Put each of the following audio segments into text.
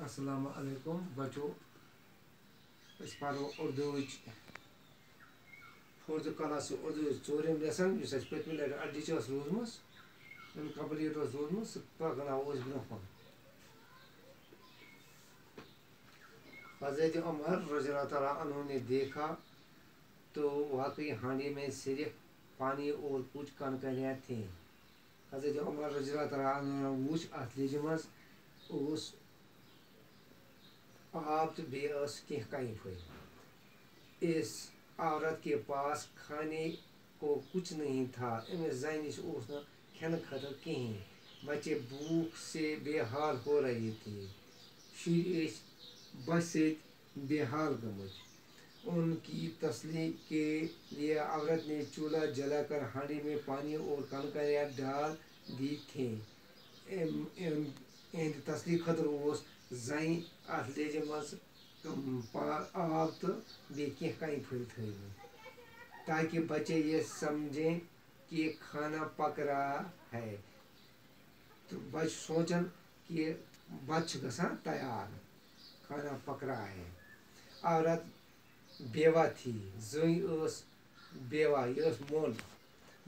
السلام علیکم بچو اس پرو اردو فورتھ کلاس اردو ژوٗرِم لیسن یُس اَسہِ پٔتمہِ لٹہِ اَڈِچ ٲس روٗزمٕژ کمپلیٖٹ ٲس روٗزمٕژ سُہ پکناوو أسۍ برٛونٛہہ کُن. حضرت عمر رضی اللہ تعالیٰ عنہ نے دیکھا تو واقعی ہانڈی میں صرف پانی اور کچھ کنکریاں تھیں. حضرت عمر رضی اللہ تعالیٰ عنہ وُچھ اتھ لیٚجہِ منٛز اوس آب تہٕ بیٚیہِ ٲس کینٛہہ کنہِ پھٔلۍ. اس عورت کے پاس کھانے کو کچھ نہیں تھا. أمِس زنہِ نِش اوس نہٕ کھٮ۪نہٕ خٲطرٕ کِہیٖنۍ. بچے بھوک سے بے حال ہو رہے تھے. شُرۍ ٲسۍ بچہِ سۭتۍ بے حال گٔمٕتۍ. ان کی تسلی کے لیے عورت نے چولہا جلا کر ہانڈی میں پانی اور کنکریاں ڈال دی تھیں. اہندِ تسلی خٲطرٕ اوس زنہِ اتھ لیٚجہِ منٛز آب تہٕ بیٚیہِ کینٛہہ کنہِ پھٔلۍ تھٲومٕتۍ تاکہ بچے یہ سمجھیں کہ کھانا پک رہا ہے. تو بچہ سونچن کہ بتہٕ چھُ گژھان تیار, کھانا پک رہا ہے. عورت بیوہ تھی. زٔنۍ ٲس بیوہ, یہِ ٲس موٚنٛڈ.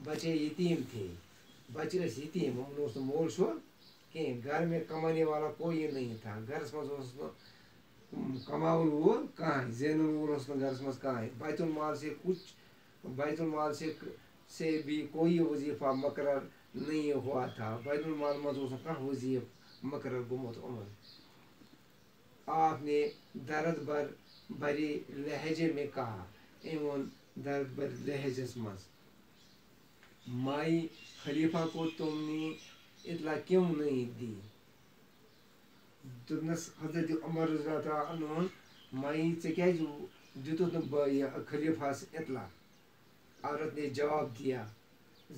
بچے یتیٖم تھے. بچہِ ٲسۍ یتیٖم, یِمن اوس نہٕ مول شول کِہیٖنۍ. گھر میں کمانے والا کوئی نہیں تھا. گرس منٛز اوس نہٕ کماوَن وول کٕہٕنۍ, زینن وول اوس نہٕ گرس منٛز کٕہٕنۍ. بیت المال سے بھی کوئی وظیفہ مقرر نہیں ہوا تھا. بیت المال منٛز اوس نہٕ کانٛہہ وظیفہٕ مقرر گوٚمُت یِمن. آپ نے درد بھرے لہجے میں کہا. أمۍ ووٚن درد بھرے لہجس منٛز, مائی خلیفہ کو تم نے اطلاع کیوں نہیں دی. دوٚپنس حضرت عمر رضی اللہ تعالیٰ عنہُن, مائی ژےٚ کیٛازِ دیُتُتھ نہٕ یہِ خلیفہس اطلاع. عورت نے جواب دیا.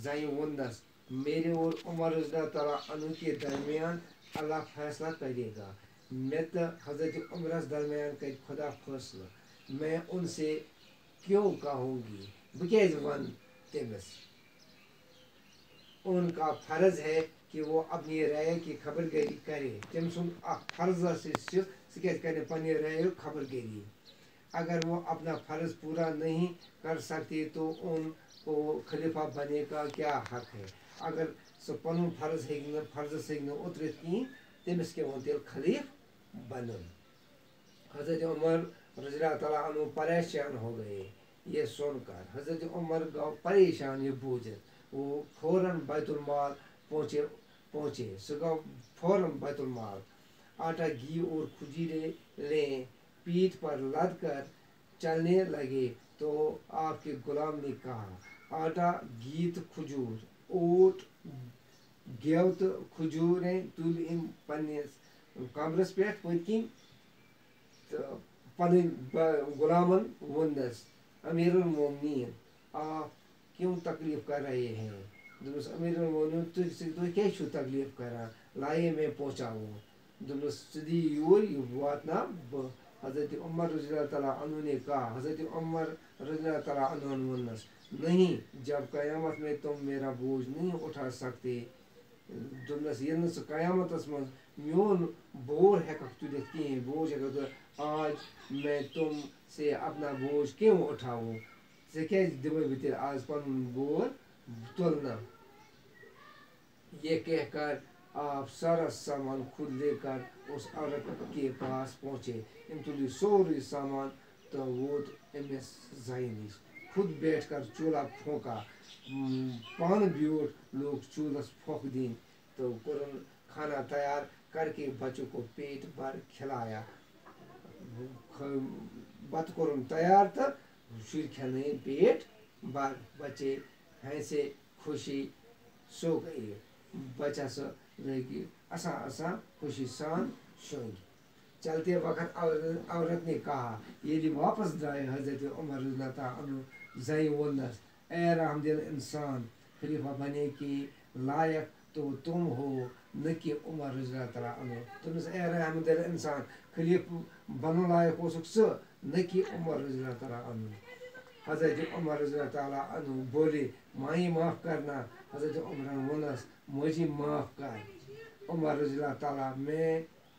زنہِ ووٚننس, میرے اور عمر رضی اللہ تعالیٰ عنہ کے درمیان اللہ فیصلہ کرے گا. مےٚ تہٕ حضرت عمرس درمیان کرِ خدا فٲصلہٕ. میں ان سے کیوں کہوں گی, بہٕ کیٛازِ ونہٕ تٔمِس. ان کا فرض ہے کہ وہ اپنی رائے کی خبر گری کرے. تٔمۍ سُنٛد اکھ فرض چھُ سُہ کیٛازِ کرِ پننہِ رائے خبر گری. اگر وہ اپنا فرض پورا نہیں کر سکتے تو ان کو خلیفہ بننے کا کیا حق ہے. اگر سُہ پنُن فرض فرضس ہیٚکہِ نہٕ اوترِتھ کِہیٖنۍ, تٔمِس کیٛاہ ووٚن تیٚلہِ خلیٖف بنُن. حضرت عمر رضی اللہ تعالیٰ عنہ پریشان ہو گئے یہ سن کر. حضرت عمر گو پریشان یہ بوجھت. وہ فوراً بیت المال پہنچے. سُہ گو فوراً بیت المال. آٹا, گھی اور کھجوریں لیں, پیٹھ پر لد کر چلنے لگے. تو آپ کے غلام نے کہا, آٹا, گھی تہٕ کھجور, اوٹ, گیو تہٕ کھجوریں تُلۍ أمۍ پننِس کمرس پٮ۪ٹھ پٔتۍ کِنۍ تہٕ پنٕنۍ غلامن ووٚننس, امیر المومنین, آپ کیوں تکلیف کر رہے ہیں. دوٚپنس امیر المومنین, تُہۍ کیٛازِ چھِو تکلیف کران, لایے میں پہنچاوُن. دوٚپنس ژٕ دِ یور, یہِ واتناو بہٕ. حضرت عمر رضی اللہ تعالیٰ عنہ نے کہا. حضرت عمر رضی اللہ تعالیٰ عنہ نے ووٚننس, نہیں, جب قیامت میں تم میرا بوجھ نہیں اٹھا سکتے. دوٚپنس ییٚلہِ نہٕ ژٕ قیامتس منٛز میون بور ہٮ۪ککھ تُلِتھ کِہیٖنۍ, بوجھ ہٮ۪ککھ تُلِتھ, آج میں تم سے اپنا بوجھ کیوں اٹھاؤں. ژےٚ کیٛازِ دِمے بہٕ تیٚلہِ آز پنُن بور تُلنہٕ. یہ کہہ کر آپ سارا سامان خود لے کر اس عورت کے پاس پہنچے. أمۍ تُل یہِ سورُے سامان تہٕ ووت أمِس زنہِ نِش. خود بیٹھ کر چولہا پھونکا. پانہٕ بیوٗٹھ, لوگ چولہس پھوٚکھ دِنۍ تہٕ کوٚرُن کھانا تیار کر کے بچوں کو پیٹ بھر کھلایا. بتہٕ کوٚرُن تیار تہٕ شُرۍ کھٮ۪نٲیِن پیٹ بھر. بچے ہنسے خوشی سو گئے. بچہ سا لگی اسان خوشی سان شونگی. چلتے وقت عورت نے کہا. ییٚلہِ واپس درٛاے حضرت عمر رضی اللہ تعالیٰ عنہ, زنہِ ووٚننس, اے رحم دل انسان, خلیفہ بننے کے لائق تو تم ہو نہ کہ عمر رضی اللہ تعالیٰ عنہ. دوٚپنس اے رحم دل انسان, خلیفہ بنُن لایق اوسُکھ ژٕ نہ کہ عمر رضی اللہ تعالیٰ عنہ. حضرت عمر رضی اللہ تعالیٰ عنہ بولے, مائی معاف کرنا. حضرت عمر نے ووٚننس, ماجی معاف کر. عمر رضی اللہ تعالیٰ, میں